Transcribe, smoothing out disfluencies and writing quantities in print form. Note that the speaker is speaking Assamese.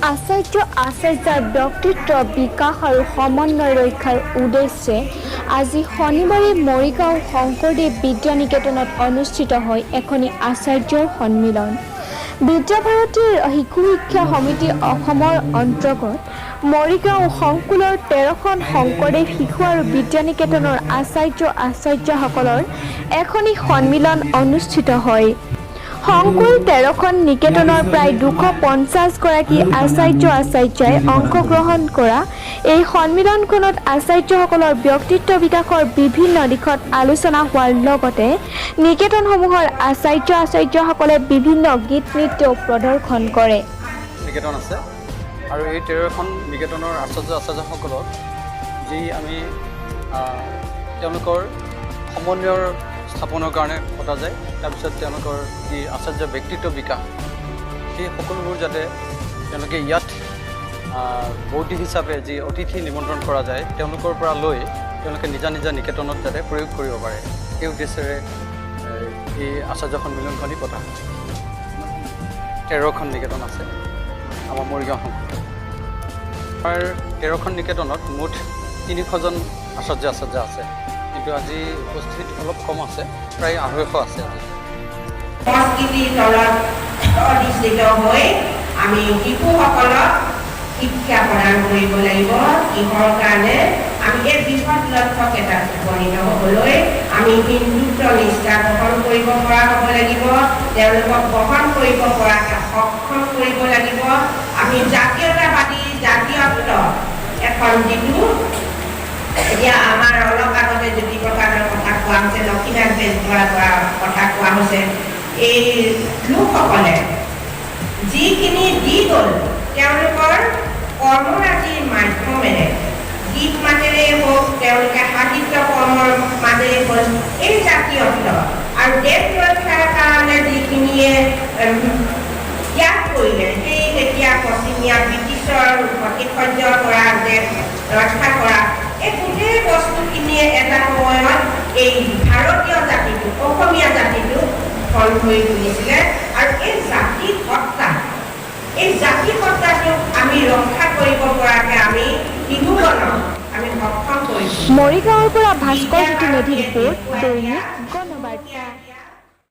আচাৰ্যৰ ব্যক্তিত্ব বিকাশ আৰু সমন্বয় ৰক্ষাৰ উদ্দেশ্যে আজি শনিবাৰে মৰিগাঁও শংকৰদেৱ বিদ্যা নিকেতনত অনুষ্ঠিত হয় এখনি আচাৰ্যৰ সন্মিলন। বিদ্যাভাৰতীৰ শিশু শিক্ষা সমিতি অসমৰ অন্তৰ্গত মৰিগাঁও সংকুলৰ 13খন শংকৰদেৱ শিশু আৰু বিদ্যা নিকেতনৰ আচাৰ্যসকলৰ এখনি সন্মিলন অনুষ্ঠিত হয়। শংকুল 13খন নিকেতনৰ প্ৰায় 250 গৰাকী আচাৰ্যই অংশগ্ৰহণ কৰা এই সন্মিলনখনত আচাৰ্যসকলৰ ব্যক্তিত্ব বিকাশৰ বিভিন্ন দিশত আলোচনা হোৱাৰ লগতে নিকেতনসমূহৰ আচাৰ্যসকলে বিভিন্ন গীত নৃত্য প্ৰদৰ্শন কৰে। নিকেতন আছে আৰু এই 13খন নিকেতনৰ আচাৰ্যসকলক যি আমি তেওঁলোকৰ সমন্বয়ৰ স্থাপনৰ কাৰণে পতা যায়। তাৰপিছত তেওঁলোকৰ যি আচাৰ্য ব্যক্তিত্ব বিকাশ সেই সকলোবোৰ যাতে তেওঁলোকে ইয়াত বৌদ্ধ হিচাপে যি অতিথি নিমন্ত্ৰণ কৰা যায় তেওঁলোকৰ পৰা লৈ তেওঁলোকে নিজা নিজা নিকেতনত যাতে প্ৰয়োগ কৰিব পাৰে সেই উদ্দেশ্যেৰে এই আচাৰ্য সন্মিলনখনি পতা হয়। 13খন নিকেতন আছে আমাৰ মৰিগাঁও সংকুলত। আমাৰ 13খন নিকেতনত মুঠ 300জন আচাৰ্য আছে, কিন্তু আজি উপস্থিত অলপ কম আছে, প্ৰায় 250 আছে। আজি সংস্কৃতিৰ তলত অধিষ্ঠিত হৈ আমি শিশুসকলক শিক্ষা প্ৰদান কৰিব লাগিব। কিহৰ কাৰণে আমি এই বৃহৎ লক্ষ্যত উপনীত হ'বলৈ আমি হিন্দুত্ব নিষ্ঠা গ্ৰহণ কৰিব পৰা হ'ব লাগিব, তেওঁলোকক গ্ৰহণ কৰিব পৰাকৈ সক্ষম কৰিব লাগিব। আমি জাতীয়তাবাদী জাতীয়ত্ব এখন যিটো এতিয়া আমাৰ অলপ আগতে জ্যোতিপ্ৰসাদৰ কথা কোৱা হৈছে, লক্ষ্মীনাথ বেজবৰুৱাৰ কথা কোৱা হৈছে। এই লোকসকলে যিখিনি দি গ'ল তেওঁলোকৰ কৰ্মৰাজিৰ মাধ্যমেৰে গীত মাতেৰে হওক, তেওঁলোকে সাহিত্য কৰ্মৰ মাজেৰে হ'ল এই জাতীয়ত্ব আৰু দেশ ৰক্ষাৰ কাৰণে যিখিনিয়ে ত্যাগ কৰিলে, সেই এতিয়া পশ্চিমীয়া ব্ৰিটিছৰ প্ৰতিসহ্য কৰা দেশ ৰক্ষা কৰা এই গোটেই বস্তুখিনিয়ে এটা সময়ত এই ভাৰতীয় জাতিটো অসমীয়া জাতিটো ফল হৈ তুলিছিলে। আৰু এই জাতি সত্তাটোক আমি ৰক্ষা কৰিব পৰাকৈ আমি শিশুজনক আমি সক্ষম কৰিছোঁ। মৰিগাঁৱৰ পৰা ভাস্কৰ জ্যোতি মেধিৰ ৰিপৰ্ট, দৈনিক